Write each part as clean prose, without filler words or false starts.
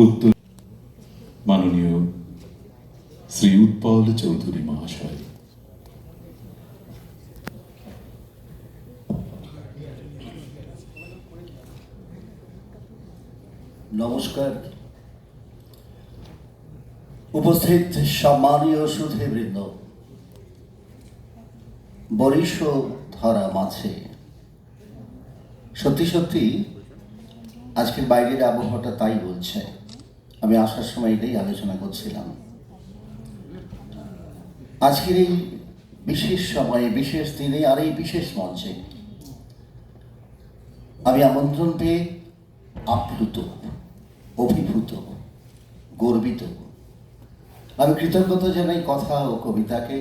উত্তর মাননীয় শ্রী উৎপল চৌধুরী মহাশয়। নমস্কার। উপস্থিত সম্মানীয় সুধীবৃন্দ, বরিশ ধরা মাছে, সত্যি সত্যি আজকের বাইরের আবহাওয়াটা তাই বলছে। আমি আসার সময় এটাই আলোচনা করছিলাম। আজকের এই বিশেষ সময়ে, বিশেষ দিনে, আর এই বিশেষ মঞ্চে আমি আমন্ত্রণ পেয়ে আপ্লুত, অভিভূত, গর্বিত। আমি কৃতজ্ঞতা জানাই কথা ও কবিতাকে,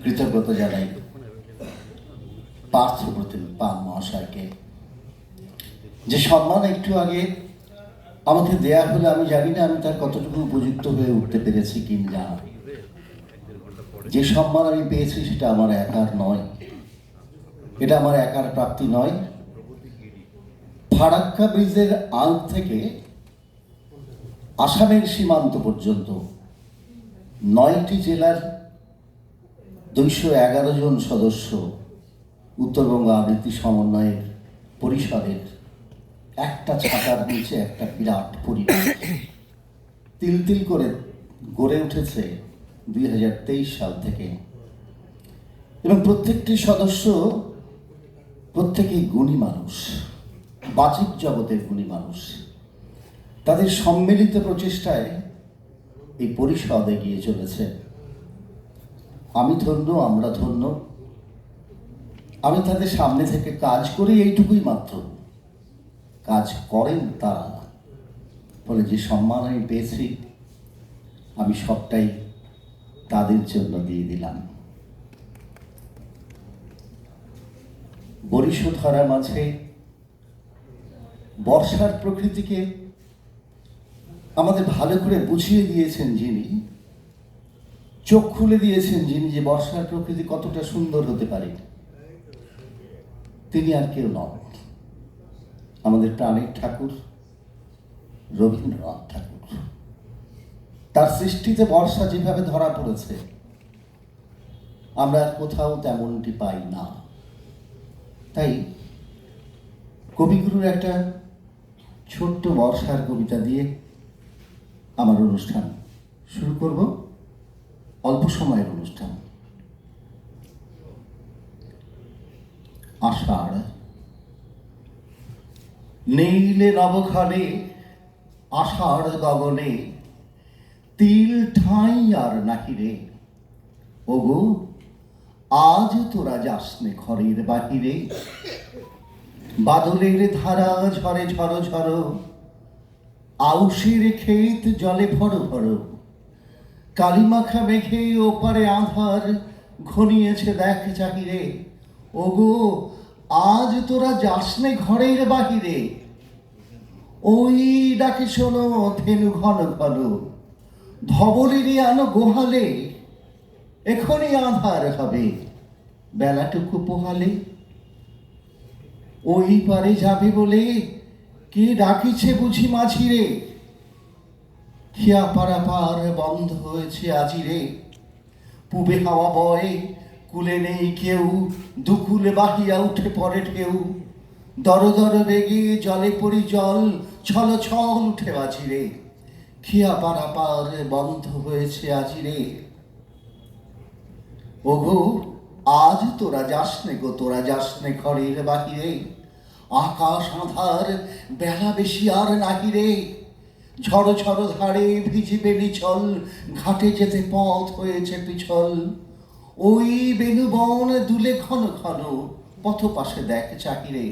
কৃতজ্ঞতা জানাই পার্থপ্রতিম পান মহাশয়কে, যে সম্মান একটু আগে আমাকে দেয়া হলে আমি জানি না আমি তার কতটুকু উপযুক্ত হয়ে উঠতে পেরেছি কিনা। যে সম্মান আমি পেয়েছি সেটা আমার একার নয়, এটা আমার একার প্রাপ্তি নয়। ফারাক্কা ব্রিজের আল থেকে আসামের সীমান্ত পর্যন্ত 9টি জেলার 211 জন সদস্য উত্তরবঙ্গ আবৃত্তি সমন্বয়ের পরিষদের একটা ছাতার নিচে একটা বিরাট পরিবার তিল তিল করে গড়ে উঠেছে 2023 সাল থেকে। এবং প্রত্যেকটি সদস্য প্রত্যেকেই গুণী মানুষ, বাচিক জগতের গুণী মানুষ। তাদের সম্মিলিত প্রচেষ্টায় এই পরিষদ এগিয়ে চলেছে। আমি ধন্য, আমরা ধন্য। আমি তাদের সামনে থেকে কাজ করি, এইটুকুই মাত্র। কাজ করেন তারা, ফলে যে সম্মান আমি পেয়েছি আমি সবটাই তাদের জন্য দিয়ে দিলাম। বরিশ ধরা মাঝে বর্ষার প্রকৃতিকে আমাদের ভালো করে বুঝিয়ে দিয়েছেন যিনি, চোখ খুলে দিয়েছেন যিনি, যে বর্ষার প্রকৃতি কতটা সুন্দর হতে পারে, তিনি আর কেউ নন, আমাদের প্রাণের ঠাকুর রবীন্দ্রনাথ ঠাকুর। তার সৃষ্টিতে বর্ষা যেভাবে ধরা পড়েছে আমরা আর কোথাও তেমনটি পাই না। তাই কবিগুরুর একটা ছোট্ট বর্ষার কবিতা দিয়ে আমার অনুষ্ঠান শুরু করব। অল্প সময়ের অনুষ্ঠান। আষাঢ় নীলে নবখানে, আষাঢ় গগনে, তিল ঠাঁই আর নাহি রে। ওগো আজ তোরা যাসনে ঘরের বাহিরে, বাদলের ধারা ঝরে ঝড়ো ঝড়ো, আউশের ক্ষেত জলে ভরো ভরো, কালিমাখা মেঘে ওপারে আঁধার ঘনিয়েছে দেখ চাহিরে। ওগো আজ তোরা যাসনে ঘরের বাহিরে, ওই ডাকে শোনো ধেনু ঘন ঘন, ধবলেরই আনো গোহালে, এখনই আঁধার হবে বেলাটুকু পোহালে। ওই পারে যাবে বলে কে ডাকিছে বুঝি মাঝিরে, খিয়া পারাপার বন্ধ হয়েছে আজিরে। পুবে হাওয়া বয় কুলে নেই কেউ, দুকুলে বাহিয়া উঠে পড়ে ঢেউ, দর দর বেগে জলে পড়ি জল, ছল ছল উঠে বাজিরে। খিয়া পারাপার বন্ধ হয়েছে আজিরে। ওগো আজ তোরা যাসনে গো, তোরা যাসনে ঘরের বাহিরে, আকাশ আঁধার বেলা বেশি আর নাহিরে। ঝড়ো ঝড়ো ধারে ভিজিবে নিছল, ঘাটে যেতে পথ হয়েছে পিছল। ওই বেনুবন দুলে ঘন ঘন, পথ পাশে দেখ চাহিরে।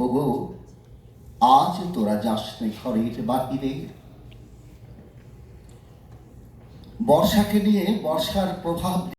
ওগো আজ তোরা যাসনে ঘরের বাহিরে। বর্ষাকে নিয়ে, বর্ষার প্রভাব